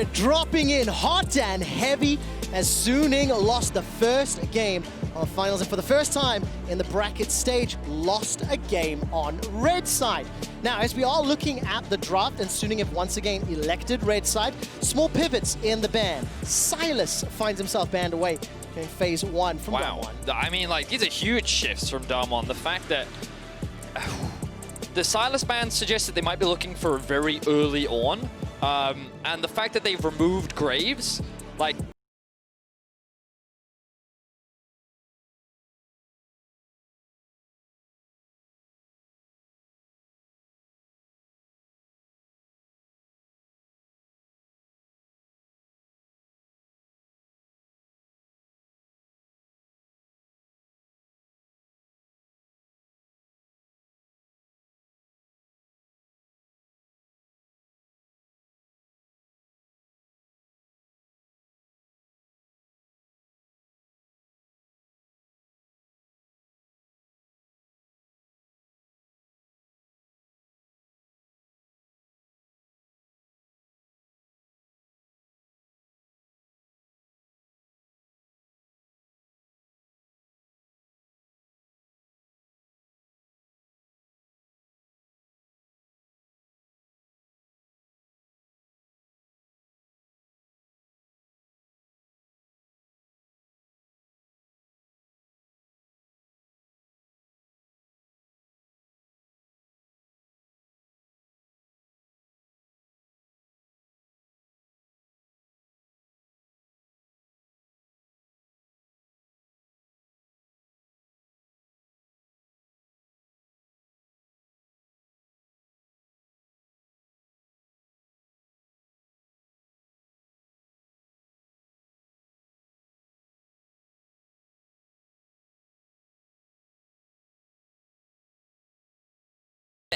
Spirit dropping in hot and heavy as Suning lost the first game of finals, and for the first time in the bracket stage, lost a game on red side. Now, as we are looking at the draft, and Suning have once again elected red side, small pivots in the ban. Silas finds himself banned away in phase 1 from DAMWON. I mean, like, these are huge shifts from DAMWON. The fact that the Silas ban suggests that they might be looking for very early on, and the fact that they've removed Graves, like,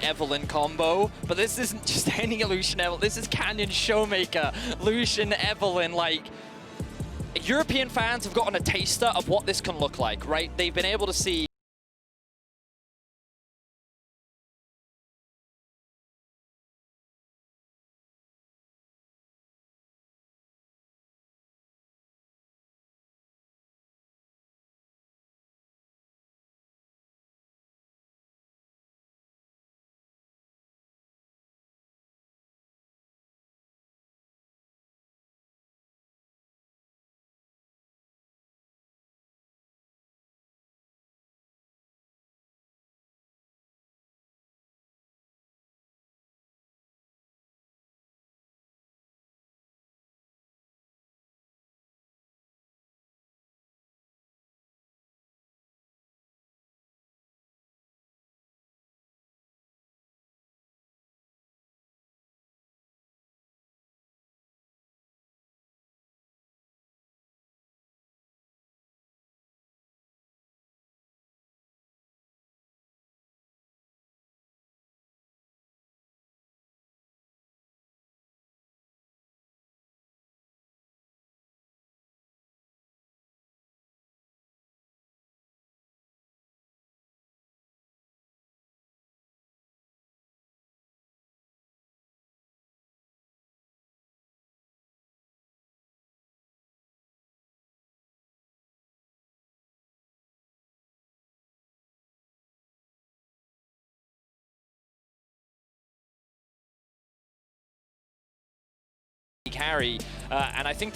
Evelyn combo, but this isn't just any Lucian Evelyn, this is Canyon Showmaker, Lucian Evelyn. Like, European fans have gotten a taster of what this can look like, right? They've been able to see carry, and I think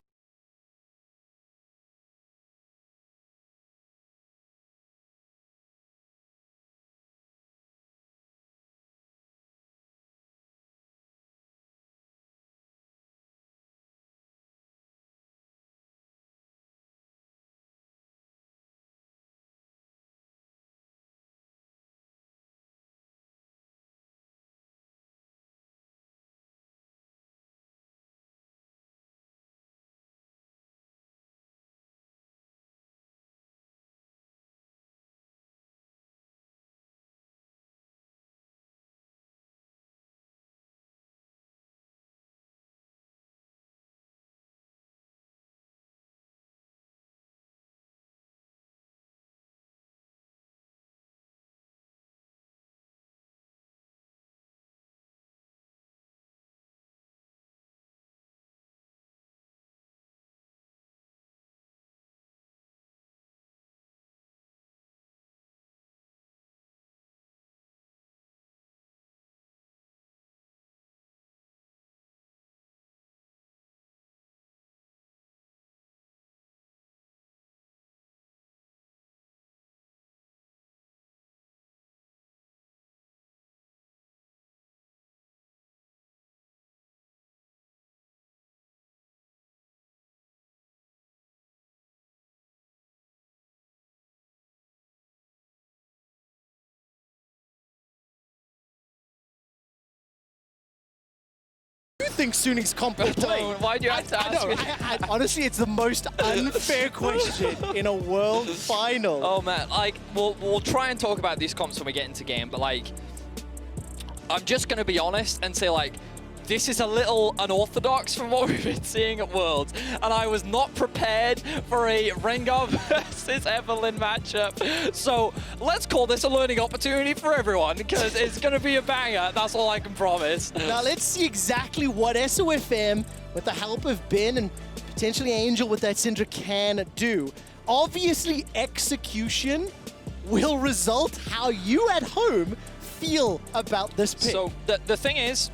think Suning's comp will play? Why'd you have to ask me? Honestly, it's the most unfair question in a world final. Oh man, like we'll try and talk about these comps when we get into game, but like I'm just gonna be honest and say like this is a little unorthodox from what we've been seeing at Worlds, and I was not prepared for a Rengar versus Evelyn matchup. So let's call this a learning opportunity for everyone, because it's going to be a banger. That's all I can promise. Now let's see exactly what SOFM, with the help of Ben and potentially Angel with that Syndra, can do. Obviously, execution will result how you at home feel about this pick. So the thing is,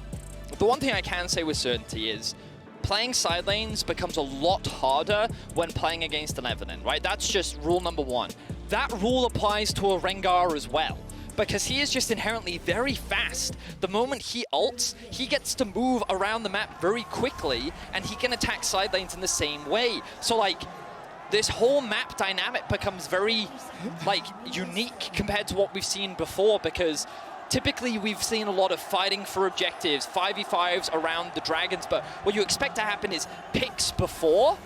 the one thing I can say with certainty is playing side lanes becomes a lot harder when playing against an Evelyn, right? That's just rule number one. That rule applies to a Rengar as well, because he is just inherently very fast. The moment he ults, he gets to move around the map very quickly, and he can attack side lanes in the same way. So like, this whole map dynamic becomes very like unique compared to what we've seen before, because typically, we've seen a lot of fighting for objectives, 5v5s around the dragons, but what you expect to happen is picks before,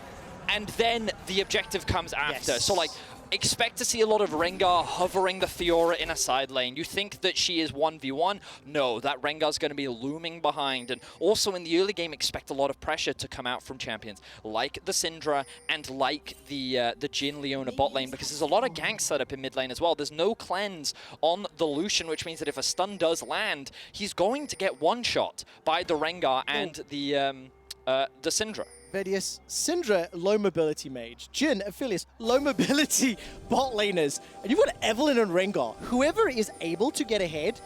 and then the objective comes after. Yes. So, like, expect to see a lot of Rengar hovering the Fiora in a side lane. You think that she is 1v1? No, that Rengar's going to be looming behind. And also in the early game, expect a lot of pressure to come out from champions like the Syndra and like the Jhin Leona bot lane, because there's a lot of ganks set up in mid lane as well. There's no cleanse on the Lucian, which means that if a stun does land, he's going to get one shot by the Rengar and the Syndra. Vedius, Syndra, low mobility mage. Jhin, Aphelios, low mobility bot laners. And you've got Evelyn and Rengar. Whoever is able to get ahead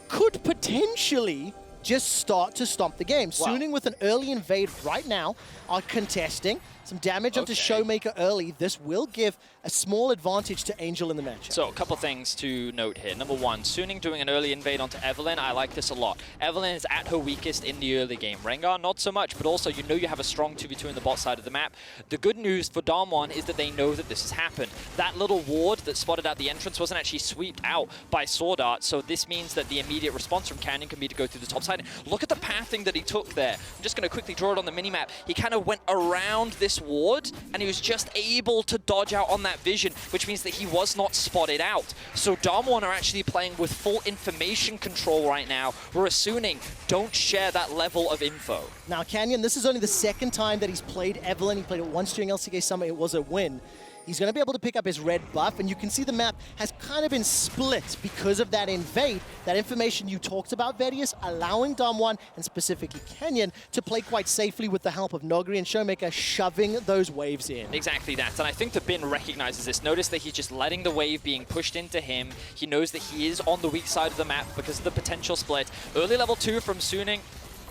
could potentially just start to stomp the game. Wow. Suning with an early invade right now are contesting. Some damage onto Showmaker early. This will give a small advantage to Angel in the matchup. So a couple things to note here. Number one, Suning doing an early invade onto Evelyn. I like this a lot. Evelyn is at her weakest in the early game. Rengar, not so much, but also you know you have a strong 2v2 in the bot side of the map. The good news for DAMWON is that they know that this has happened. That little ward that spotted out the entrance wasn't actually sweeped out by Sword Art, so this means that the immediate response from Canyon can be to go through the top side. Look at the pathing that he took there. I'm just going to quickly draw it on the minimap. He kind of went around this ward, and he was just able to dodge out on that vision, which means that he was not spotted out. So DAMWON are actually playing with full information control right now, whereas Suning don't share that level of info. Now, Canyon, this is only the second time that he's played Evelyn. He played it once during LCK Summer. It was a win. He's going to be able to pick up his red buff, and you can see the map has kind of been split because of that invade. That information you talked about, Vedius, allowing DAMWON, and specifically Canyon, to play quite safely with the help of Nogri and Showmaker shoving those waves in. Exactly that, and I think that Bin recognizes this. Notice that he's just letting the wave being pushed into him. He knows that he is on the weak side of the map because of the potential split. Early level 2 from Suning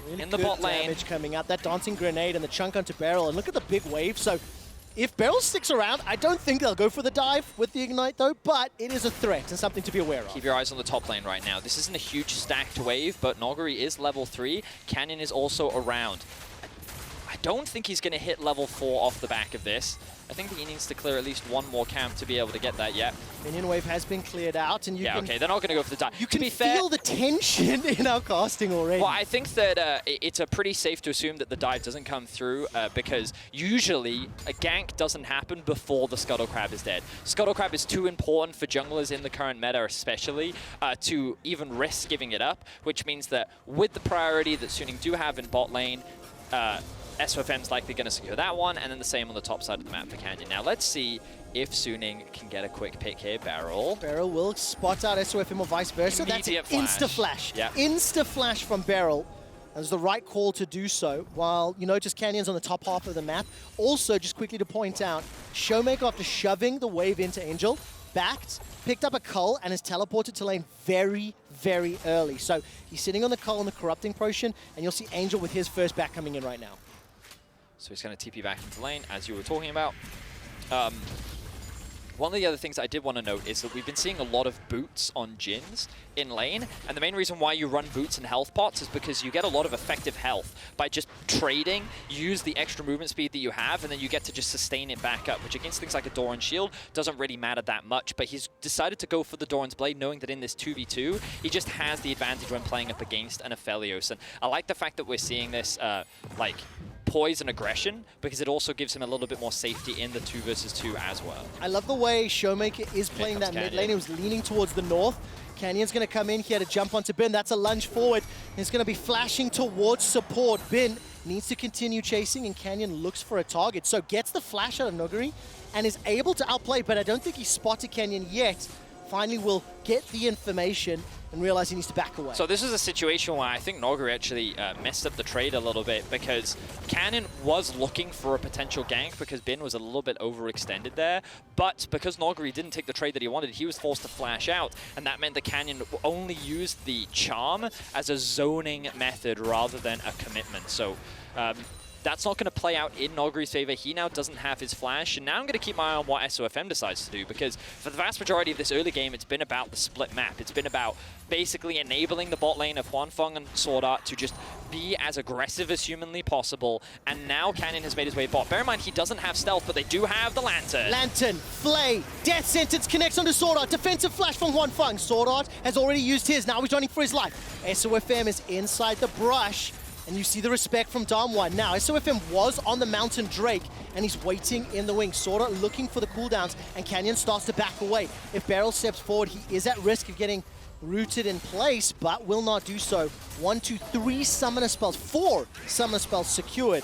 Really in the good bot lane. Damage coming out, that dancing grenade and the chunk onto Beryl, and look at the big wave. So if Beryl sticks around, I don't think they'll go for the dive with the Ignite though, but it is a threat and something to be aware of. Keep your eyes on the top lane right now. This isn't a huge stacked wave, but Noguri is level 3. Canyon is also around. I don't think he's going to hit level 4 off the back of this. I think that he needs to clear at least one more camp to be able to get that yet. Minion wave has been cleared out, and you can, okay, they're not going to go for the dive. You can feel the tension in our casting already. Well, I think that it's a pretty safe to assume that the dive doesn't come through because usually a gank doesn't happen before the Scuttle Crab is dead. Scuttle Crab is too important for junglers in the current meta especially to even risk giving it up, which means that with the priority that Suning do have in bot lane, SOFM's likely going to secure that one, and then the same on the top side of the map for Canyon. Now let's see if Suning can get a quick pick here. Beryl will spot out SOFM or vice versa. Immediate That's insta-flash. Yep. Insta-flash from Beryl. That's the right call to do so, while you notice Canyon's on the top half of the map. Also, just quickly to point out, Showmaker, after shoving the wave into Angel, backed, picked up a cull, and is teleported to lane very, very early. So he's sitting on the cull on the corrupting potion, and you'll see Angel with his first back coming in right now. So he's going to TP back into lane, as you were talking about. one of the other things I did want to note is that we've been seeing a lot of boots on Jins in lane, and the main reason why you run boots and health pots is because you get a lot of effective health by just trading, use the extra movement speed that you have, and then you get to just sustain it back up, which against things like a Doran's shield doesn't really matter that much, but he's decided to go for the Doran's blade, knowing that in this 2v2, he just has the advantage when playing up against an Aphelios, and I like the fact that we're seeing this, like, poise and aggression, because it also gives him a little bit more safety in the 2 versus 2 as well. I love the way Showmaker is playing that mid lane. He was leaning towards the north. Canyon's going to come in here to jump onto Bin. That's a lunge forward. He's going to be flashing towards support. Bin needs to continue chasing, and Canyon looks for a target. So gets the flash out of Noguri and is able to outplay, but I don't think he spotted Canyon yet. Finally will get the information and realize he needs to back away. So this is a situation where I think Noguri actually messed up the trade a little bit, because Canyon was looking for a potential gank because Bin was a little bit overextended there, but because Noguri didn't take the trade that he wanted, he was forced to flash out, and that meant that Canyon only used the charm as a zoning method rather than a commitment. So that's not going to play out in Noguri's favor. He now doesn't have his flash, and now I'm going to keep my eye on what SOFM decides to do, because for the vast majority of this early game, it's been about the split map. It's been about basically enabling the bot lane of Hwanfeng and Sword Art to just be as aggressive as humanly possible, and now Canyon has made his way bot. Bear in mind, he doesn't have stealth, but they do have the Lantern. Lantern, Flay, Death Sentence connects onto Sword Art. Defensive flash from Hwanfeng. Sword Art has already used his. Now he's running for his life. SOFM is inside the brush, and you see the respect from DAMWON. Now, SOFM was on the Mountain Drake, and he's waiting in the wing. Sword Art looking for the cooldowns, and Canyon starts to back away. If Beryl steps forward, he is at risk of getting rooted in place, but will not do so. 1, 2, 3 summoner spells, 4 summoner spells secured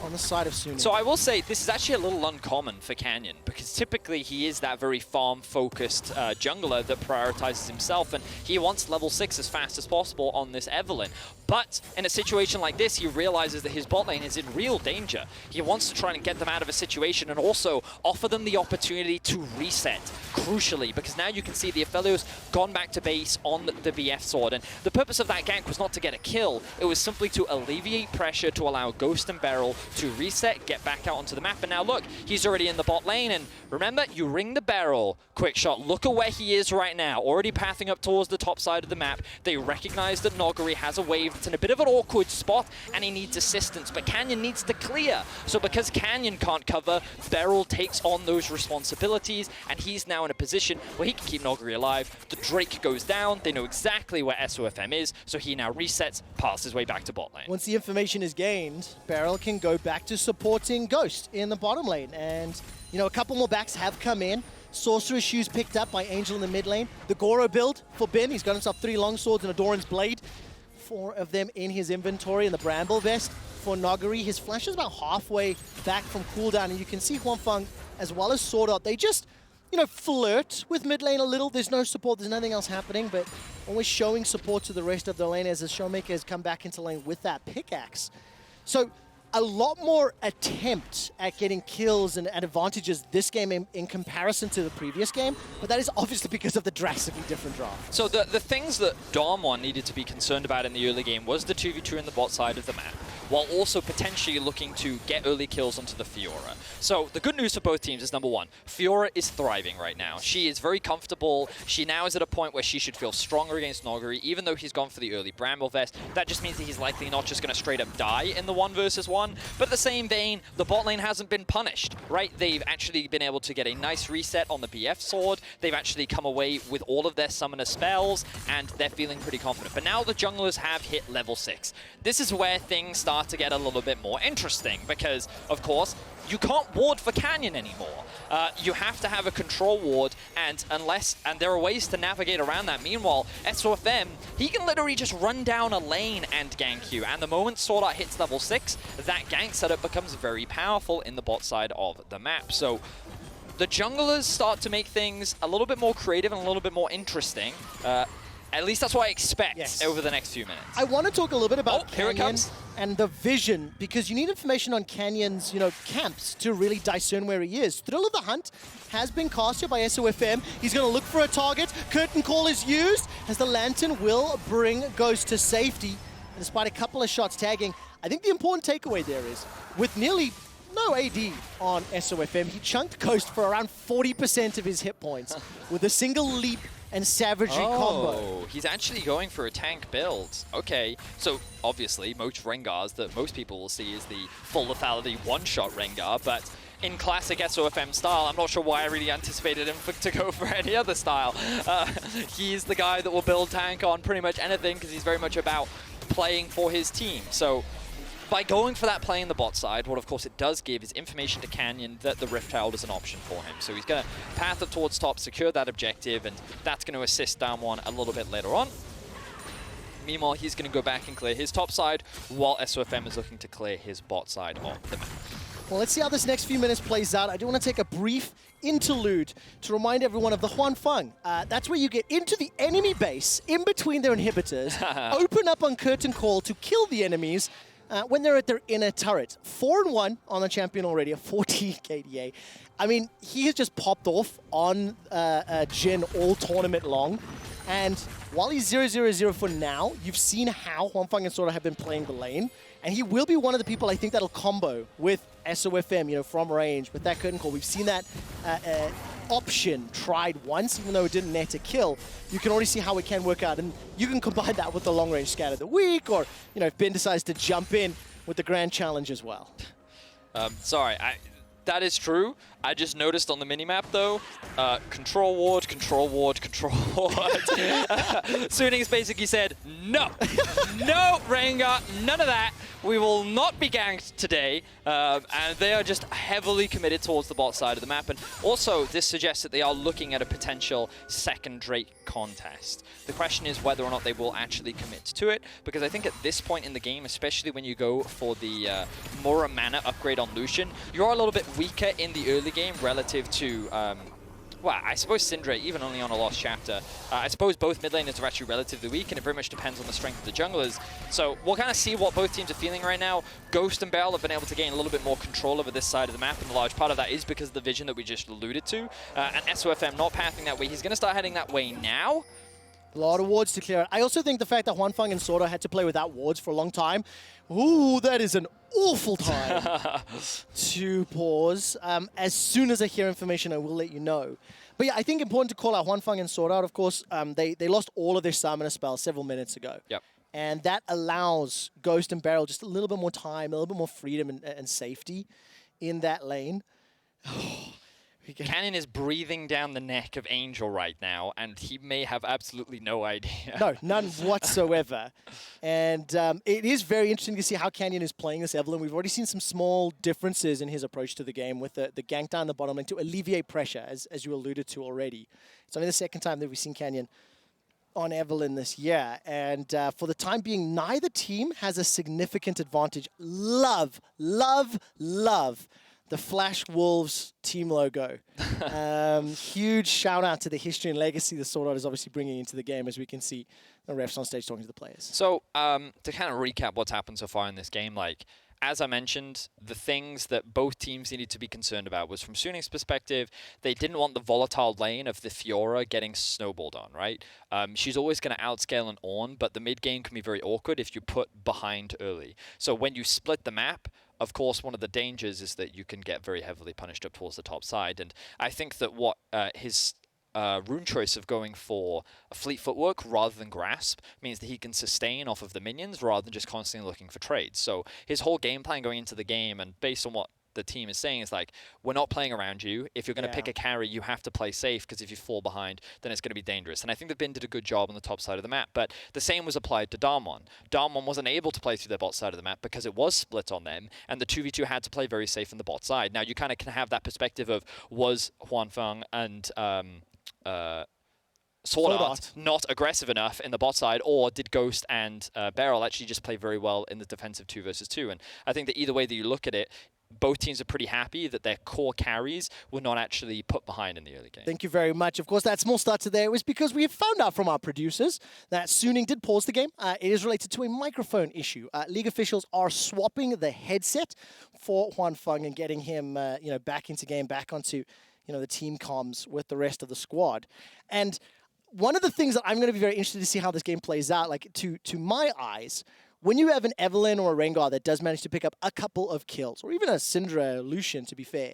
on the side of Suning. So I will say this is actually a little uncommon for Canyon, because typically he is that very farm-focused jungler that prioritizes himself, and he wants level 6 as fast as possible on this Evelynn. But in a situation like this, he realizes that his bot lane is in real danger. He wants to try and get them out of a situation and also offer them the opportunity to reset, crucially, because now you can see the Aphelios gone back to base on the BF sword, and the purpose of that gank was not to get a kill, it was simply to alleviate pressure to allow Ghost and Beryl to reset, get back out onto the map, and now look, he's already in the bot lane, and remember, you ring the Beryl, quick shot, look at where he is right now, already pathing up towards the top side of the map. They recognize that Noguri has a wave, it's in a bit of an awkward spot, and he needs assistance, but Canyon needs to clear. So because Canyon can't cover, Beryl takes on those responsibilities, and he's now in a position where he can keep Noguri alive. The Drake goes down, they know exactly where SOFM is, so he now resets, passes his way back to bot lane. Once the information is gained, Beryl can go back to supporting Ghost in the bottom lane, and you know, a couple more backs have come in. Sorcerer's Shoes picked up by Angel in the mid lane. The Goro build for Bin, he's got himself 3 longswords and a Doran's blade. 4 of them in his inventory, and the Bramble Vest for Noguri. His flash is about halfway back from cooldown, and you can see Hwanfeng as well as Sword Art. They just, you know, flirt with mid lane a little. There's no support, there's nothing else happening, but always showing support to the rest of the lane as the Showmaker has come back into lane with that pickaxe. So a lot more attempt at getting kills and advantages this game in comparison to the previous game, but that is obviously because of the drastically different draft. So the things that DAMWON needed to be concerned about in the early game was the 2v2 in the bot side of the map, while also potentially looking to get early kills onto the Fiora. So the good news for both teams is, number one, Fiora is thriving right now. She is very comfortable. She now is at a point where she should feel stronger against Noguri, even though he's gone for the early Bramble Vest. That just means that he's likely not just going to straight up die in the 1 versus 1. But in the same vein, the bot lane hasn't been punished, right? They've actually been able to get a nice reset on the BF sword. They've actually come away with all of their summoner spells, and they're feeling pretty confident. But now the junglers have hit level 6. This is where things start to get a little bit more interesting, because, of course, you can't ward for Canyon anymore. You have to have a control ward, and there are ways to navigate around that. Meanwhile, SOFM, he can literally just run down a lane and gank you, and the moment Sword Art hits level 6, that gank setup becomes very powerful in the bot side of the map. So the junglers start to make things a little bit more creative and a little bit more interesting. At least that's what I expect over the next few minutes. I want to talk a little bit about Canyon here it comes. And the vision, because you need information on Canyon's, you know, camps to really discern where he is. Thrill of the Hunt has been cast here by SOFM. He's going to look for a target. Curtain Call is used as the Lantern will bring Ghost to safety. And despite a couple of shots tagging, I think the important takeaway there is, with nearly no AD on SOFM. He chunked Ghost for around 40% of his hit points with a single leap and savagery combo. Oh, he's actually going for a tank build. Okay, so obviously most Rengars that most people will see is the full lethality one-shot Rengar, but in classic SOFM style, I'm not sure why I really anticipated him to go for any other style. He's the guy that will build tank on pretty much anything because he's very much about playing for his team. So by going for that play in the bot side, what of course it does give is information to Canyon that the Rift Herald is an option for him. So he's going to path up towards top, secure that objective, and that's going to assist DAMWON a little bit later on. Meanwhile, he's going to go back and clear his top side, while SOFM is looking to clear his bot side of the map. Well, let's see how this next few minutes plays out. I do want to take a brief interlude to remind everyone of the Huanfeng. That's where you get into the enemy base, in between their inhibitors, open up on curtain call to kill the enemies, when they're at their inner turret. 4-1 on the champion already, a 14 KDA. I mean, he has just popped off on Jin all tournament long. And while he's 0-0-0 for now, you've seen how Huanfeng and Sora have been playing the lane. And he will be one of the people I think that'll combo with SOFM, you know, from range, with that curtain call. We've seen that option tried once, even though it didn't net a kill. You can already see how it can work out, and you can combine that with the long-range scatter of the week, or, you know, if Ben decides to jump in with the grand challenge as well. Sorry, that is true. I just noticed on the minimap though, control ward, control ward, control ward. Suning's basically said, no, no Rengar, none of that. We will not be ganked today. And they are just heavily committed towards the bot side of the map. And also, this suggests that they are looking at a potential second Drake contest. The question is whether or not they will actually commit to it, because I think at this point in the game, especially when you go for the Mora mana upgrade on Lucian, you're a little bit weaker in the early game relative to, well, I suppose Syndra, even only on a lost chapter. I suppose both mid laners are actually relatively weak, and it very much depends on the strength of the junglers. So we'll kind of see what both teams are feeling right now. Ghost and Beryl have been able to gain a little bit more control over this side of the map, and a large part of that is because of the vision that we just alluded to. And SOFM not pathing that way. He's going to start heading that way now. A lot of wards to clear out. I also think the fact that Huanfeng and Sora had to play without wards for a long time, ooh, that is an awful time to pause. As soon as I hear information, I will let you know. But yeah, I think important to call out Huanfeng and Sora out. Of course, they lost all of their summoner spells several minutes ago. Yep. And that allows Ghost and Beryl just a little bit more time, a little bit more freedom and safety in that lane. Canyon is breathing down the neck of Angel right now, and he may have absolutely no idea. No, none whatsoever. And it is very interesting to see how Canyon is playing this Evelyn. We've already seen some small differences in his approach to the game with the gank down the bottom lane to alleviate pressure, as you alluded to already. It's only the second time that we've seen Canyon on Evelyn this year. And for the time being, neither team has a significant advantage. Love, love, love the Flash Wolves team logo. Huge shout out to the history and legacy the Sword Art is obviously bringing into the game, as we can see the refs on stage talking to the players. So to kind of recap what's happened so far in this game, like, as I mentioned, the things that both teams needed to be concerned about was, from Suning's perspective, they didn't want the volatile lane of the Fiora getting snowballed on, right? She's always going to outscale an Ornn, but the mid game can be very awkward if you put behind early. So when you split the map, of course, one of the dangers is that you can get very heavily punished up towards the top side. And I think that what his rune choice of going for a fleet footwork rather than grasp means that he can sustain off of the minions rather than just constantly looking for trades. So his whole game plan going into the game, and based on what the team is saying, is like, we're not playing around you. If you're going to pick a carry, you have to play safe, because if you fall behind, then it's going to be dangerous. And I think that Bin did a good job on the top side of the map, but the same was applied to DAMWON. DAMWON wasn't able to play through their bot side of the map because it was split on them, and the 2v2 had to play very safe in the bot side. Now, you kind of can have that perspective of, was Huanfeng and Sword Art not aggressive enough in the bot side, or did Ghost and Beryl actually just play very well in the defensive 2 versus 2? And I think that either way that you look at it, both teams are pretty happy that their core carries were not actually put behind in the early game. Thank you very much. Of course, that small start to there was because we have found out from our producers that Suning did pause the game. It is related to a microphone issue. League officials are swapping the headset for Huanfeng and getting him back into game, back onto the team comms with the rest of the squad. And one of the things that I'm going to be very interested to see how this game plays out, like to my eyes, when you have an Evelynn or a Rengar that does manage to pick up a couple of kills, or even a Syndra Lucian, to be fair,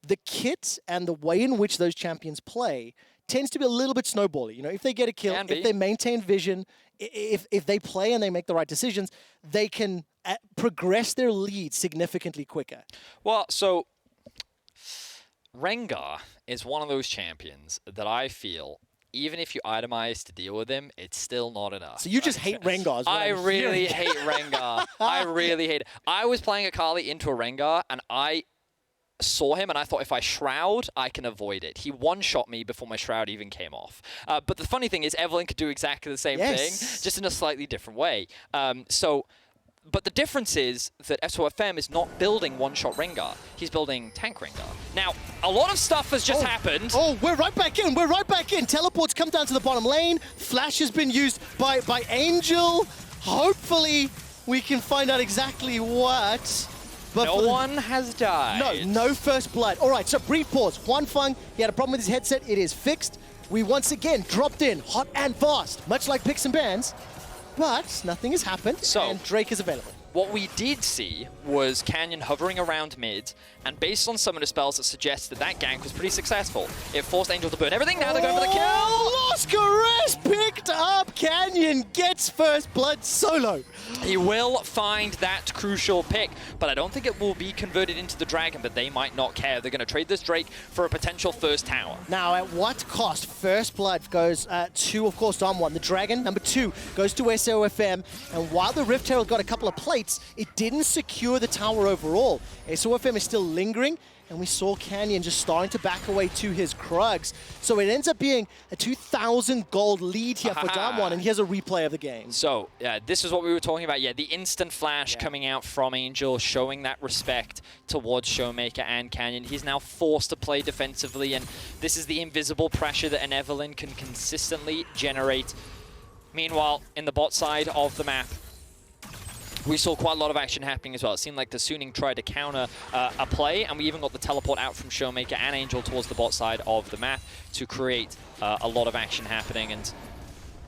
the kit and the way in which those champions play tends to be a little bit snowbally. You know, if they get a kill, if they maintain vision, if they play and they make the right decisions, they can progress their lead significantly quicker. Well, so Rengar is one of those champions that I feel, even if you itemize to deal with him, it's still not enough. So you just hate Rengar. I really hate Rengar. I really hate it. I was playing Akali into a Rengar, and I saw him, and I thought if I Shroud, I can avoid it. He one-shot me before my Shroud even came off. But the funny thing is, Evelynn could do exactly the same thing, just in a slightly different way. But the difference is that SOFM is not building one-shot Rengar. He's building tank Rengar. Now, a lot of stuff has just happened. Oh, we're right back in. We're right back in. Teleports come down to the bottom lane. Flash has been used by Angel. Hopefully, we can find out exactly what. But no one has died. No first blood. All right, so brief pause. Huanfeng, he had a problem with his headset. It is fixed. We once again dropped in hot and fast, much like picks and bans. But nothing has happened, and Drake is available. What we did see was Canyon hovering around mid, and based on some of the spells that suggested that gank was pretty successful. It forced Angel to burn everything, now they're going for the kill! Loscares picked up, Canyon gets first blood solo. He will find that crucial pick, but I don't think it will be converted into the Dragon, but they might not care. They're going to trade this Drake for a potential first tower. Now, at what cost? First blood goes to, of course, DAMWON. The Dragon, number 2, goes to SOFM, and while the Rift Herald got a couple of plates, it didn't secure the tower overall. SOFM is still lingering, and we saw Canyon just starting to back away to his Krugs. So it ends up being a 2,000 gold lead here for DAMWON, and here's a replay of the game. So, this is what we were talking about. Yeah, the instant flash coming out from Angel, showing that respect towards Showmaker and Canyon. He's now forced to play defensively, and this is the invisible pressure that an Evelynn can consistently generate. Meanwhile, in the bot side of the map, we saw quite a lot of action happening as well. It seemed like the Suning tried to counter a play, and we even got the teleport out from Showmaker and Angel towards the bot side of the map to create a lot of action happening. And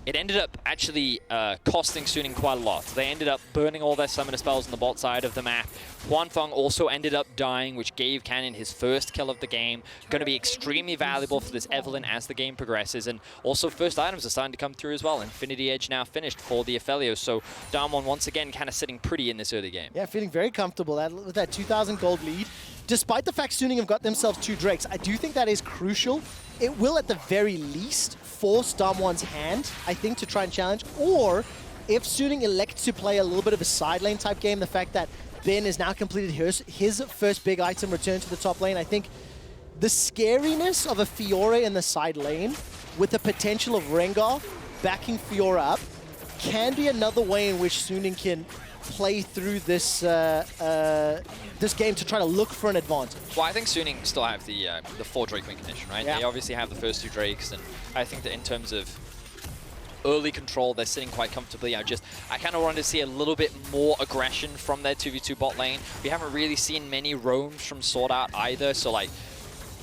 it ended up actually costing Suning quite a lot. They ended up burning all their summoner spells on the bot side of the map. Huanfeng also ended up dying, which gave Canyon his first kill of the game. Going to be extremely valuable for this Evelynn as the game progresses. And also first items are starting to come through as well. Infinity Edge now finished for the Aphelios. So DAMWON once again kind of sitting pretty in this early game. Yeah, feeling very comfortable with that 2,000 gold lead. Despite the fact Suning have got themselves 2 Drakes, I do think that is crucial. It will at the very least force DAMWON's hand, I think, to try and challenge. Or if Suning elects to play a little bit of a side lane type game, the fact that Ben has now completed his first big item return to the top lane, I think the scariness of a Fiora in the side lane with the potential of Rengar backing Fiora up can be another way in which Suning can play through this this game to try to look for an advantage. Well, I think Suning still have the 4 Drake win condition, right? Yeah. They obviously have the first 2 Drakes, and I think that in terms of early control, they're sitting quite comfortably. I kind of wanted to see a little bit more aggression from their 2v2 bot lane. We haven't really seen many roams from Sword Art either, so like,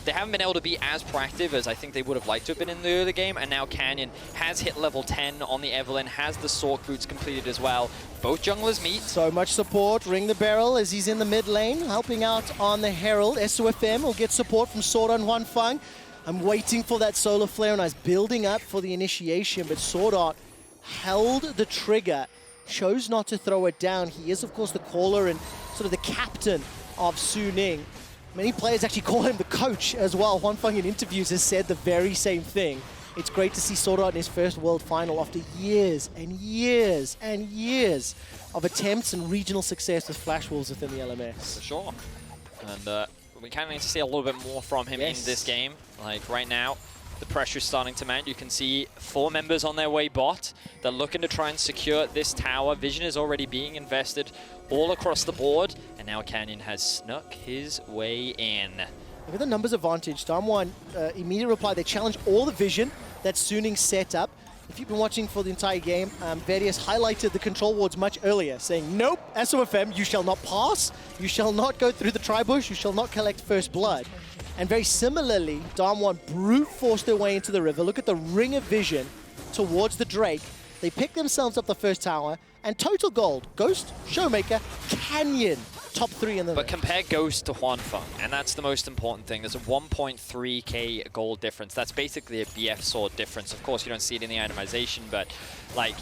they haven't been able to be as proactive as I think they would have liked to have been in the early game, and now Canyon has hit level 10 on the Evelynn, has the Sork boots completed as well. Both junglers meet. So much support, Ring the Barrel as he's in the mid lane, helping out on the Herald. SOFM will get support from Sword Art and Huanfeng. I'm waiting for that Solar Flare, and I was building up for the initiation, but Sword Art held the trigger, chose not to throw it down. He is, of course, the caller and sort of the captain of Suning. Many players actually call him the coach as well. Huanfeng in interviews has said the very same thing. It's great to see Sword Art in his first World Final after years and years and years of attempts and regional success with Flash Wolves within the LMS. For sure. And we kind of need to see a little bit more from him in this game. Like right now, the pressure is starting to mount. You can see 4 members on their way bot. They're looking to try and secure this tower. Vision is already being invested all across the board, and now Canyon has snuck his way in. Look at the numbers advantage. DAMWON immediate reply. They challenge all the vision that Suning set up. If you've been watching for the entire game, VODs has highlighted the control wards much earlier, saying, nope, SOFM, you shall not pass, you shall not go through the tri-bush, you shall not collect first blood. And very similarly, DAMWON brute forced their way into the river. Look at the ring of vision towards the Drake. They pick themselves up the first tower, And total gold, Ghost, Showmaker, Canyon, top 3 in the But compare Ghost to Huanfeng, and that's the most important thing. There's a 1.3k gold difference. That's basically a BF sword difference. Of course, you don't see it in the itemization, but like,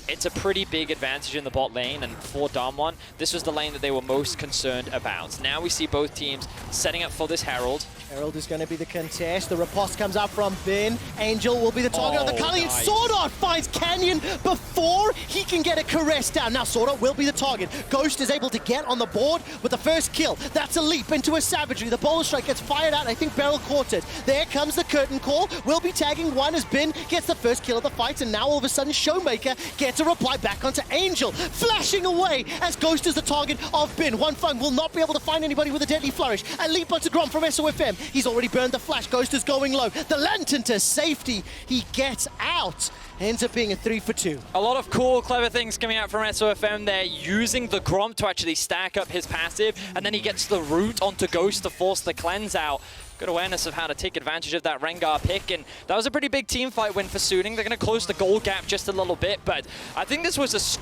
it's a pretty big advantage in the bot lane, and for DAMWON, this was the lane that they were most concerned about. Now we see both teams setting up for this Herald. Herald is going to be the contest. The riposte comes out from Bin. Angel will be the target of the Culling. Nice. Sword Art finds Canyon before he can get a caress down. Now Sword Art will be the target. Ghost is able to get on the board with the first kill. That's a leap into a savagery. The boulder strike gets fired out. I think Beryl caught it. There comes the curtain call. We'll be tagging one as Bin gets the first kill of the fight, and now all of a sudden Showmaker gets a reply back onto Angel, flashing away as Ghost is the target of Bin. Huanfeng will not be able to find anybody with a deadly flourish. A leap onto Grom from SOFM. He's already burned the flash. Ghost is going low. The lantern to safety. He gets out. Ends up being a 3 for 2. A lot of cool, clever things coming out from SOFM there, using the Grom to actually stack up his passive, and then he gets the root onto Ghost to force the cleanse out. Good awareness of how to take advantage of that Rengar pick, and that was a pretty big team fight win for Suning. They're going to close the goal gap just a little bit, but I think this was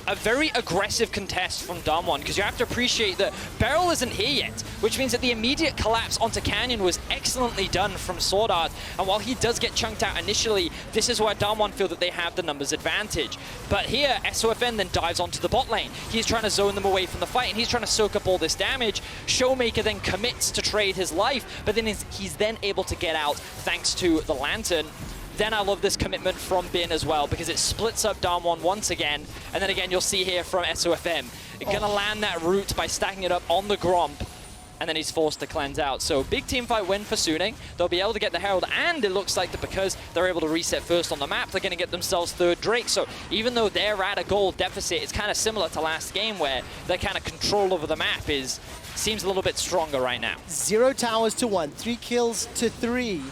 a very aggressive contest from DAMWON, because you have to appreciate that Beryl isn't here yet, which means that the immediate collapse onto Canyon was excellently done from Sword Art, and while he does get chunked out initially, this is where DAMWON feel that they have the numbers advantage. But here, SOFN then dives onto the bot lane. He's trying to zone them away from the fight, and he's trying to soak up all this damage. Showmaker then commits to trade his life, but then he's then able to get out thanks to the lantern. Then I love this commitment from Bin as well, because it splits up DAMWON once again, and then again you'll see here from SOFM. Gonna land that root by stacking it up on the Gromp, and then he's forced to cleanse out. So big team fight win for Suning. They'll be able to get the Herald, and it looks like that because they're able to reset first on the map, they're gonna get themselves third Drake. So even though they're at a gold deficit, it's kind of similar to last game where their kind of control over the map seems a little bit stronger right now. 0 towers to 1, 3 kills to 3.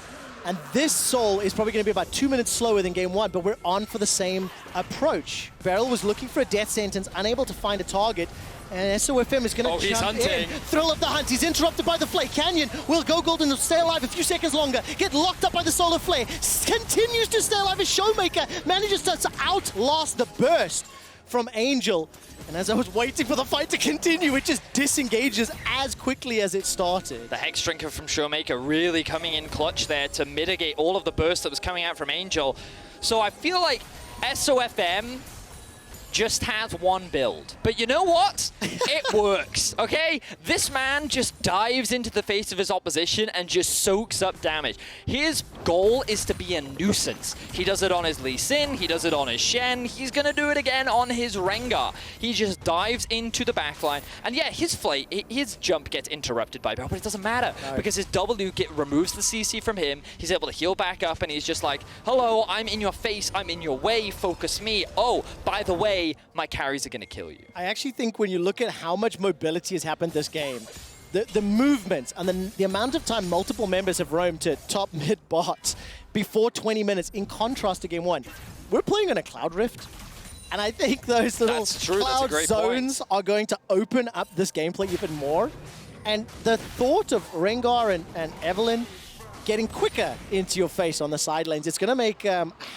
And this Soul is probably going to be about 2 minutes slower than game 1, but we're on for the same approach. Beryl was looking for a death sentence, unable to find a target, and SOFM is going to jump in. Thrill of the hunt. He's interrupted by the Flare. Canyon will go golden and stay alive a few seconds longer. Get locked up by the Solar Flare. Continues to stay alive as Showmaker manages to outlast the burst from Angel. And as I was waiting for the fight to continue, it just disengages as quickly as it started. The Hex Drinker from Showmaker really coming in clutch there to mitigate all of the burst that was coming out from Angel. So I feel like SOFM just has one build. But you know what? It works, okay? This man just dives into the face of his opposition and just soaks up damage. His goal is to be a nuisance. He does it on his Lee Sin, he does it on his Shen, he's gonna do it again on his Rengar. He just dives into the backline, and yeah, his jump gets interrupted by Beryl, but it doesn't matter, because his W removes the CC from him, he's able to heal back up, and he's just like, hello, I'm in your face, I'm in your way, focus me. Oh, by the way, my carries are going to kill you. I actually think when you look at how much mobility has happened this game, the movements and the amount of time multiple members have roamed to top, mid, bot before 20 minutes, in contrast to game 1. We're playing on a Cloud Rift, and I think those little cloud zones are going to open up this gameplay even more. And the thought of Rengar and Evelyn getting quicker into your face on the side lanes, it's going to make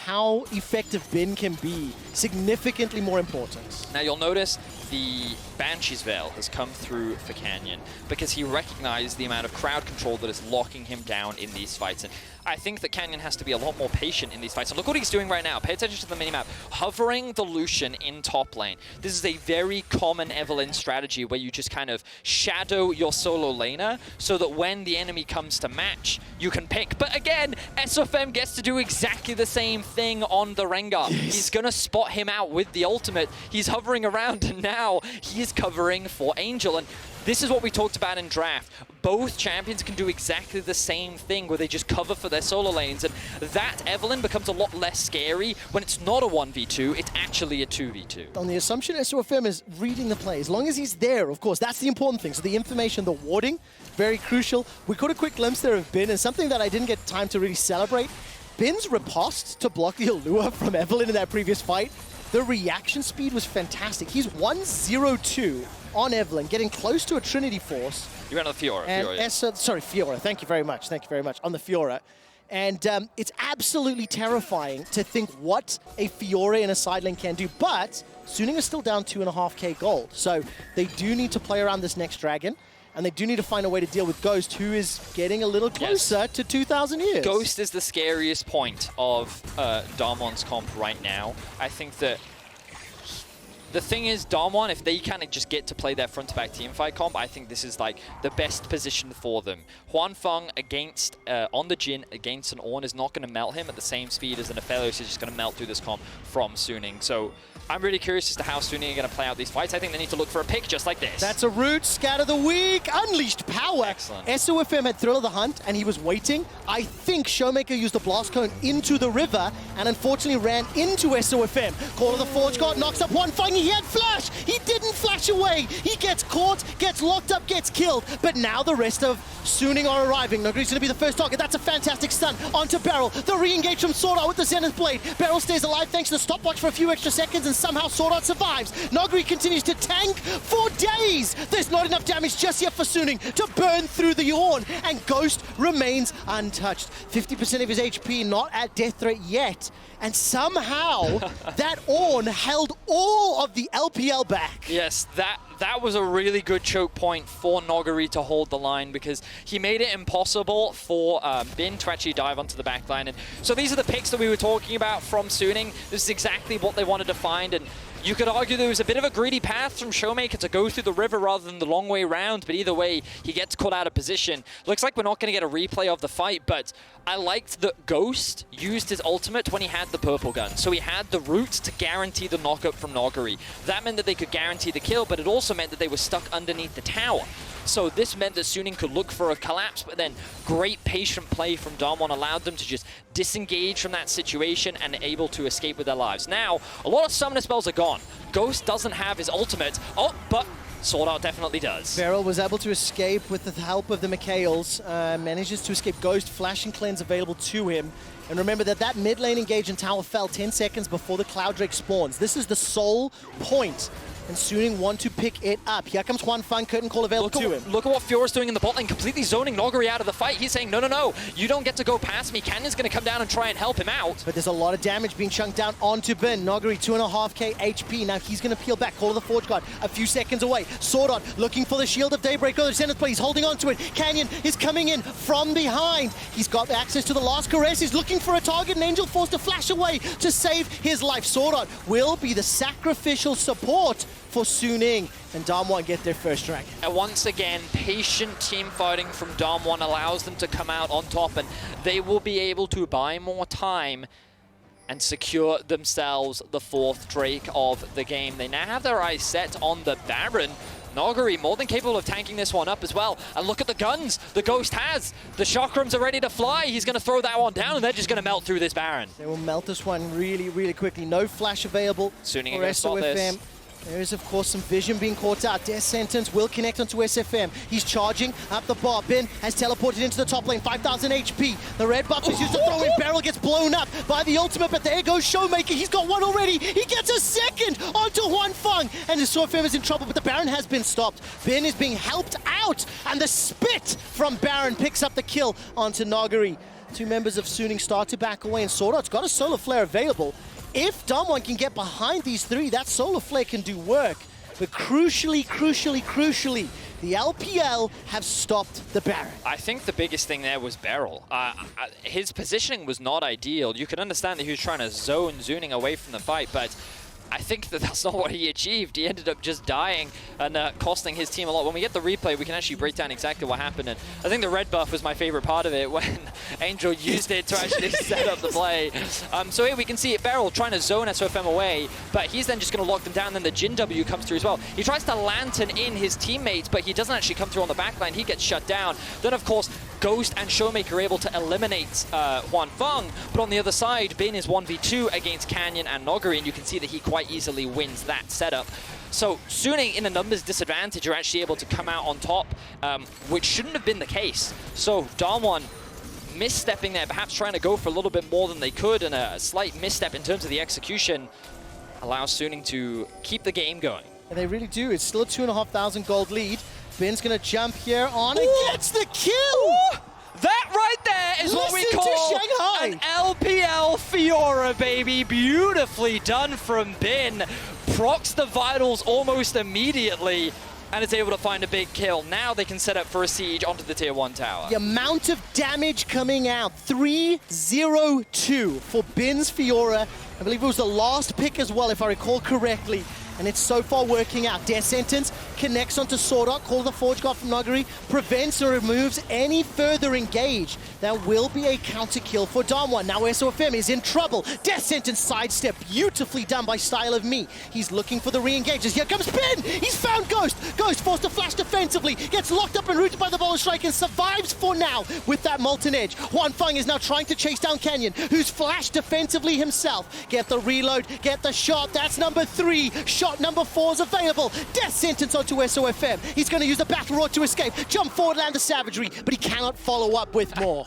how effective Bin can be significantly more important. Now you'll notice the Banshee's Veil has come through for Canyon because he recognized the amount of crowd control that is locking him down in these fights. And I think that Canyon has to be a lot more patient in these fights. And look what he's doing right now. Pay attention to the minimap. Hovering the Lucian in top lane. This is a very common Evelyn strategy where you just kind of shadow your solo laner so that when the enemy comes to match, you can pick. But again, SOFM gets to do exactly the same thing on the Rengar. Yes. He's going to spot him out with the ultimate. He's hovering around, and now he's covering for Angel. And this is what we talked about in draft. Both champions can do exactly the same thing where they just cover for their solo lanes, and that Evelyn becomes a lot less scary when it's not a 1v2, it's actually a 2v2. On the assumption SOFM is reading the play, as long as he's there, of course, that's the important thing. So the information, the warding, very crucial. We caught a quick glimpse there of Bin, and something that I didn't get time to really celebrate. Bin's riposte to block the Allure from Evelyn in that previous fight, the reaction speed was fantastic. He's 1-0-2 on Evelyn, getting close to a Trinity Force. You went on the Fiora. And Fiora. Sorry, Fiora. Thank you very much. Thank you very much. On the Fiora. And it's absolutely terrifying to think what a Fiore and a side lane can do. But Suning is still down 2.5k gold. So they do need to play around this next dragon. And they do need to find a way to deal with Ghost, who is getting a little closer to 2,000 years. Ghost is the scariest point of DAMWON's comp right now. I think that the thing is, DAMWON, if they kind of just get to play their front-to-back teamfight comp, I think this is like the best position for them. Huanfeng against, on the Jhin against an Ornn is not going to melt him at the same speed as an Aphelios is just going to melt through this comp from Suning. So I'm really curious as to how Suning are going to play out these fights. I think they need to look for a pick just like this. That's a root, scatter the weak, unleashed power. Excellent. SOFM had Thrill of the Hunt, and he was waiting. I think Showmaker used the Blast Cone into the river, and unfortunately ran into SOFM. Call of the Forge God knocks up Huanfeng. He had flash. He didn't flash away. He gets caught, gets locked up, gets killed. But now the rest of Suning are arriving. Nogri's going to be the first target. That's a fantastic stun onto Beryl. The re-engage from Sword Art with the Zenith Blade. Beryl stays alive thanks to the stopwatch for a few extra seconds, and somehow Sword Art survives. Nogri continues to tank for days. There's not enough damage just yet for Suning to burn through the Ornn, and Ghost remains untouched. 50% of his HP not at death threat yet, and somehow that Ornn held all of the LPL back. Yes, that was a really good choke point for Nogari to hold the line, because he made it impossible for Bin to actually dive onto the back line. And so these are the picks that we were talking about from Suning. This is exactly what they wanted to find, and you could argue there was a bit of a greedy path from Showmaker to go through the river rather than the long way around, but either way, he gets caught out of position. Looks like we're not going to get a replay of the fight, but I liked that Ghost used his ultimate when he had the purple gun. So he had the root to guarantee the knockup from Nogari. That meant that they could guarantee the kill, but it also meant that they were stuck underneath the tower. So this meant that Suning could look for a collapse, but then great patient play from DAMWON allowed them to just disengage from that situation and able to escape with their lives. Now, a lot of summoner spells are gone. Ghost doesn't have his ultimate. Oh, but Sword Art definitely does. Beryl was able to escape with the help of the Mikhails, manages to escape Ghost, Flash and Cleanse available to him. And remember that mid lane engage in tower fell 10 seconds before the Cloud Drake spawns. This is the sole point, and Suning want to pick it up. Here comes Huanfeng, curtain call available to him. Look at what Fiora's doing in the bot lane, completely zoning Nogari out of the fight. He's saying, no, no, no, you don't get to go past me. Canyon's going to come down and try and help him out. But there's a lot of damage being chunked down onto Bin. Nogari, 2.5k HP. Now he's going to peel back. Call of the Forge God, a few seconds away. Sword Art looking for the Shield of Daybreak. Oh, the Zenith Blade, he's holding on to it. Canyon is coming in from behind. He's got access to the last caress. He's looking for a target, and Angel forced to flash away to save his life. Sword Art will be the sacrificial support for Suning, and DAMWON get their first dragon. And once again, patient team fighting from DAMWON allows them to come out on top, and they will be able to buy more time and secure themselves the fourth Drake of the game. They now have their eyes set on the Baron. Nogari more than capable of tanking this one up as well. And look at the guns the Ghost has. The chakrams are ready to fly. He's going to throw that one down, and they're just going to melt through this Baron. They will melt this one really, really quickly. No flash available Suning for SOFM. There is, of course, some vision being caught out. Death Sentence will connect onto SFM. He's charging up the bar. Bin has teleported into the top lane, 5,000 HP. The red buff is used to throw in. Beryl gets blown up by the ultimate, but there goes Showmaker. He's got one already. He gets a second onto Huanfeng. And the SOFM is in trouble, but the Baron has been stopped. Bin is being helped out, and the spit from Baron picks up the kill onto Nogari. Two members of Suning start to back away, and Sword Art's got a Solar Flare available. If DAMWON can get behind these three, that Solar Flare can do work. But crucially, the LPL have stopped the Baron. I think the biggest thing there was Beryl. His positioning was not ideal. You can understand that he was trying to zone Suning away from the fight, but I think that that's not what he achieved. He ended up just dying and costing his team a lot. When we get the replay, we can actually break down exactly what happened. And I think the red buff was my favorite part of it, when Angel used it to actually set up the play. So here we can see it, Beryl trying to zone SOFM away, but he's then just going to lock them down. Then the Jhin W comes through as well. He tries to lantern in his teammates, but he doesn't actually come through on the backline. He gets shut down. Then, of course, Ghost and Showmaker are able to eliminate Huanfeng, but on the other side, Bin is 1v2 against Canyon and Nogari, and you can see that he quite easily wins that setup. So Suning, in a numbers disadvantage, are actually able to come out on top, which shouldn't have been the case. So DAMWON misstepping there, perhaps trying to go for a little bit more than they could, and a slight misstep in terms of the execution allows Suning to keep the game going. And they really do. It's still a 2,500 gold lead. Bin's gonna jump here on and gets the kill! That right there is what we call Fiora, baby. Beautifully done from Bin. Procs the Vitals almost immediately and is able to find a big kill. Now they can set up for a siege onto the tier 1 tower. The amount of damage coming out, 302 for Bin's Fiora. I believe it was the last pick as well, if I recall correctly. And it's so far working out. Death Sentence connects onto Swordart, Call of the Forge God from Noguri, prevents or removes any further engage. There will be a counter kill for DAMWON. Now SOFM is in trouble. Death Sentence sidestep, beautifully done by Style of Me. He's looking for the re-engages. Here comes Bin! He's found Ghost! Ghost forced to flash defensively, gets locked up and rooted by the Boulder Strike and survives for now with that Molten Edge. Huanfeng is now trying to chase down Canyon, who's flashed defensively himself. Get the reload, get the shot. That's number 3. Shot number 4 is available. Death Sentence onto SOFM. He's going to use the Battle Roar to escape. Jump forward, land the savagery, but he cannot follow up with more.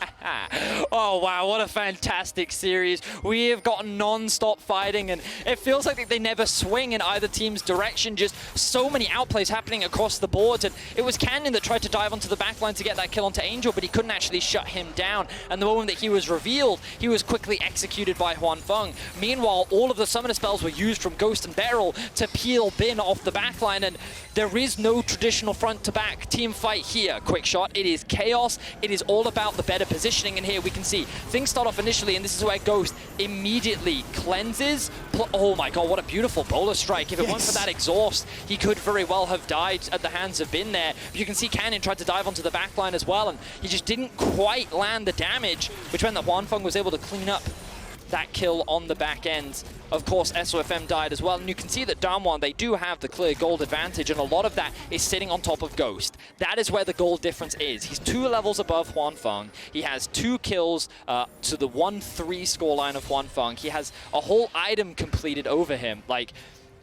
Oh, wow, what a fantastic series. We have got non-stop fighting, and it feels like they never swing in either team's direction. Just so many outplays happening across the boards, and it was Canyon that tried to dive onto the backline to get that kill onto Angel, but he couldn't actually shut him down. And the moment that he was revealed, he was quickly executed by Huanfeng. Meanwhile, all of the summoner spells were used from Ghost and Beryl to peel Bin off the backline, and there is no traditional front-to-back team fight here. Quick shot, it is chaos. It is all about the better positioning, and here we can see things start off initially, and this is where Ghost immediately cleanses. Oh my god, what a beautiful Boulder Strike. If it weren't for that exhaust, he could very well have died at the hands of Bin there. But you can see Canyon tried to dive onto the backline as well, and he just didn't quite land the damage, which meant that Huanfeng was able to clean up that kill on the back end. Of course, SOFM died as well, and you can see that DAMWON, they do have the clear gold advantage, and a lot of that is sitting on top of Ghost. That is where the gold difference is. He's 2 levels above Huanfeng. He has 2 kills to the 1-3 scoreline of Huanfeng. He has a whole item completed over him. Like,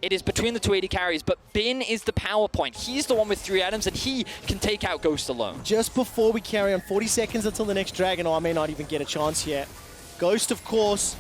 it is between the 280 carries, but Bin is the power point. He's the one with 3 items, and he can take out Ghost alone. Just before we carry on, 40 seconds until the next Dragon, or I may not even get a chance yet. Ghost, of course,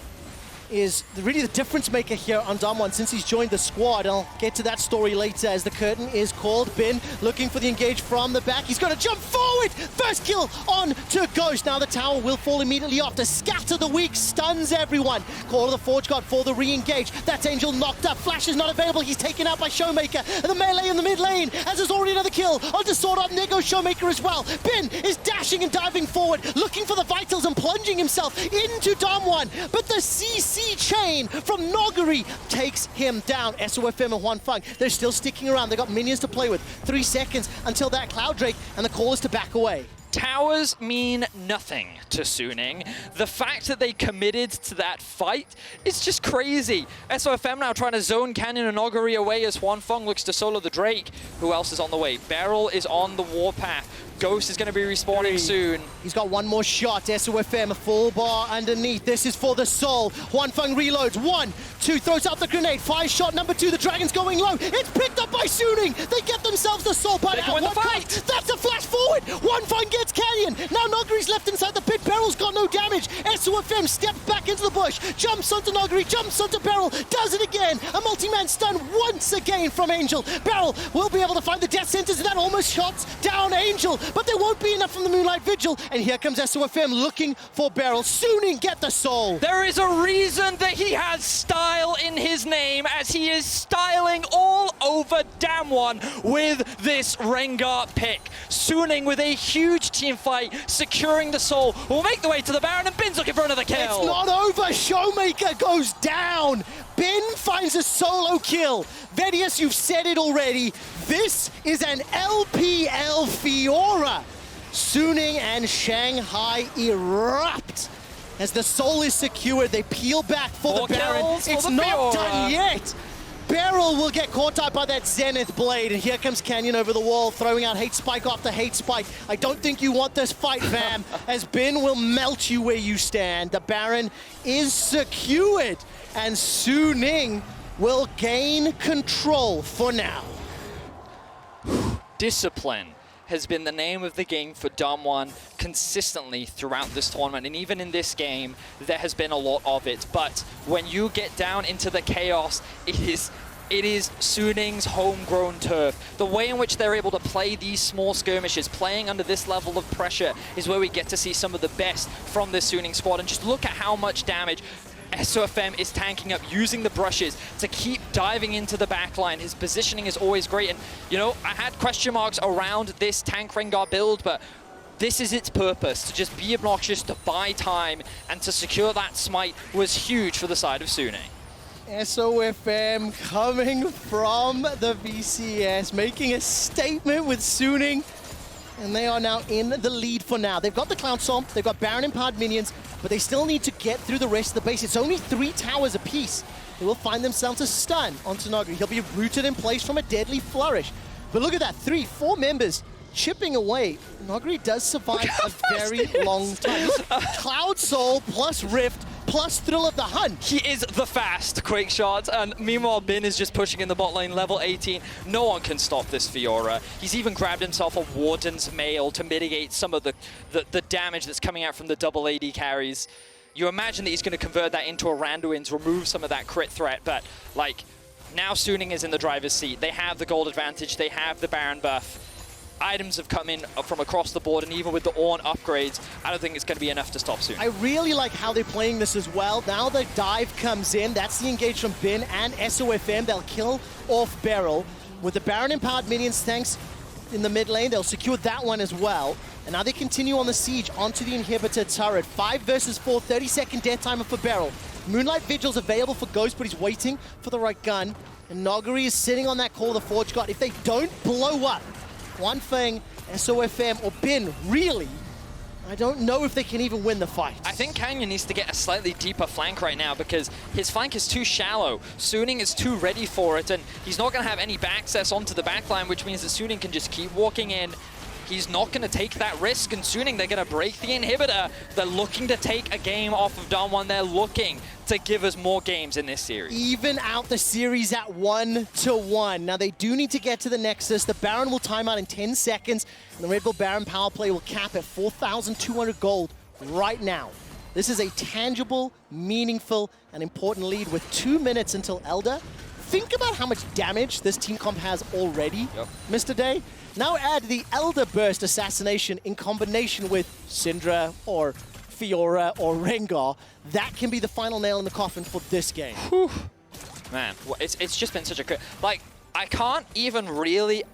is really the difference maker here on DAMWON since he's joined the squad. I'll get to that story later as the curtain is called. Bin looking for the engage from the back. He's going to jump forward. First kill on to Ghost. Now the tower will fall immediately after. Scatter the Weak stuns everyone. Call of the Forge God for the re-engage. That's Angel knocked up. Flash is not available. He's taken out by Showmaker. And the melee in the mid lane as there's already another kill onto Sword Art. There goes Showmaker as well. Bin is dashing and diving forward, looking for the vitals and plunging himself into DAMWON. But the CC chain from Noguri takes him down. SOFM and Huanfeng, they're still sticking around. They've got minions to play with. 3 seconds until that Cloud Drake, and the call is to back away. Towers mean nothing to Suning. The fact that they committed to that fight is just crazy. SOFM now trying to zone Canyon and Noguri away as Huanfeng looks to solo the Drake. Who else is on the way? Beryl is on the warpath. Ghost is going to be respawning soon. He's got one more shot. SOFM, a full bar underneath. This is for the soul. Huanfeng reloads. 1, 2, throws out the grenade. 5 shot number 2. The Dragon's going low. It's picked up by Suning. They get themselves the soul, but at what cost? That's a flash forward. Huanfeng gets Canyon. Now Noguri's left inside the pit. Beryl's got no damage. SOFM steps back into the bush. Jumps onto Noguri. Jumps onto Beryl. Does it again. A multi-man stun once again from Angel. Beryl will be able to find the death sentence, and that almost shots down Angel. But there won't be enough from the Moonlight Vigil, and here comes SOFM looking for Beryl. Suning get the soul. There is a reason that he has style in his name, as he is styling all over DAMWON with this Rengar pick. Suning with a huge team fight, securing the soul, will make the way to the Baron, and Bin's looking for another kill. It's not over. Showmaker goes down. Bin finds a solo kill. Vedius, you've said it already. This is an LPL Fiora. Suning and Shanghai erupt. As the soul is secured, they peel back for the Baron. It's not done yet. Beryl will get caught up by that Zenith Blade, and here comes Canyon over the wall, throwing out hate spike after hate spike. I don't think you want this fight, Vam, as Bin will melt you where you stand. The Baron is secured, and Suning will gain control for now. Discipline has been the name of the game for DAMWON consistently throughout this tournament, and even in this game there has been a lot of it. But when you get down into the chaos, it is Suning's homegrown turf. The way in which they're able to play these small skirmishes, playing under this level of pressure, is where we get to see some of the best from this Suning squad. And just look at how much damage SOFM is tanking up, using the brushes to keep diving into the backline. His positioning is always great. And, you know, I had question marks around this tank Rengar build, but this is its purpose, to just be obnoxious, to buy time, and to secure that smite was huge for the side of Suning. SOFM coming from the VCS, making a statement with Suning, and they are now in the lead for now. They've got the Cloud Storm, they've got Baron empowered minions, but they still need to get through the rest of the base. It's only 3 towers apiece. They will find themselves a stun onto Nogri. He'll be rooted in place from a deadly flourish. But look at that, 3-4 members chipping away. Nogri does survive a very long time. Cloud Soul plus Rift plus Thrill of the Hunt. He is the fast quick shot, and meanwhile Bin is just pushing in the bot lane, level 18. No one can stop this Fiora. He's even grabbed himself a Warden's Mail to mitigate some of the damage that's coming out from the double AD carries. You imagine that he's going to convert that into a Randuin's, remove some of that crit threat, but like, now Suning is in the driver's seat. They have the gold advantage, they have the Baron buff. Items have come in from across the board, and even with the Ornn upgrades, I don't think it's going to be enough to stop Suning. I really like how they're playing this as well. Now the dive comes in, that's the engage from Bin and SOFM. They'll kill off Beryl. With the Baron empowered minions tanks in the mid lane, they'll secure that one as well. And now they continue on the siege onto the inhibitor turret. 5 versus 4, 30-second death timer for Beryl. Moonlight Vigil's available for Ghost, but he's waiting for the right gun. And Nogri is sitting on that Call of the Forge God. If they don't blow up One Thing, SOFM, or Bin, really, I don't know if they can even win the fight. I think Canyon needs to get a slightly deeper flank right now because his flank is too shallow. Suning is too ready for it, and he's not going to have any access onto the backline, which means that Suning can just keep walking in. He's not going to take that risk, and Suning, they're going to break the inhibitor. They're looking to take a game off of DAMWON. They're looking to give us more games in this series. Even out the series at 1-1. Now they do need to get to the Nexus. The Baron will time out in 10 seconds, and the Red Bull Baron power play will cap at 4,200 gold right now. This is a tangible, meaningful, and important lead with 2 minutes until Elder. Think about how much damage this team comp has already, Mr. Day. Now add the Elder Burst assassination in combination with Syndra or Fiora or Rengar. That can be the final nail in the coffin for this game. Whew. Man, it's just been such a... Like, I can't even really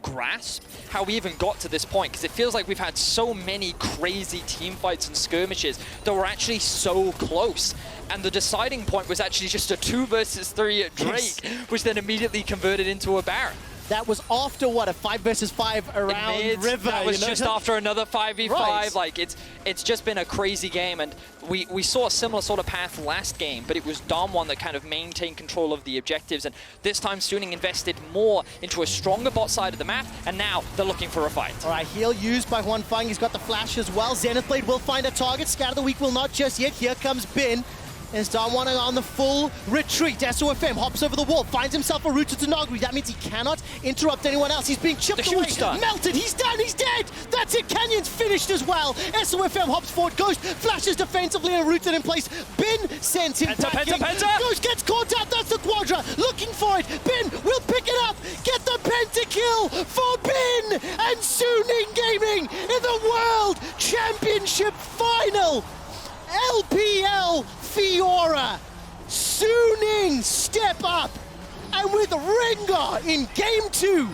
grasp how we even got to this point, because it feels like we've had so many crazy team fights and skirmishes that were actually so close. And the deciding point was actually just a 2 versus 3 at Drake, which then immediately converted into a Baron. That was after, what, a 5 versus 5 around River? That was just after another 5v5. Right. Like, it's just been a crazy game, and we saw a similar sort of path last game, but it was DAMWON that kind of maintained control of the objectives, and this time Suning invested more into a stronger bot side of the map, and now they're looking for a fight. All right, heal used by One Fang. He's got the flash as well. Zenith Blade will find a target. Scatter the Weak will not just yet. Here comes Bin. As DAMWON on the full retreat. SOFM hops over the wall, finds himself a route to Nogri. That means he cannot interrupt anyone else. He's being chipped away, melted, he's down, he's dead! That's it, Canyon's finished as well. SOFM hops forward, Ghost flashes defensively and rooted in place. Bin sends him packing. Ghost gets caught out, that's the Quadra, looking for it. Bin will pick it up, get the pentakill for Bin! And Suning Gaming in the World Championship Final! LPL Fiora, Suning step up, and with Rengar in Game 2,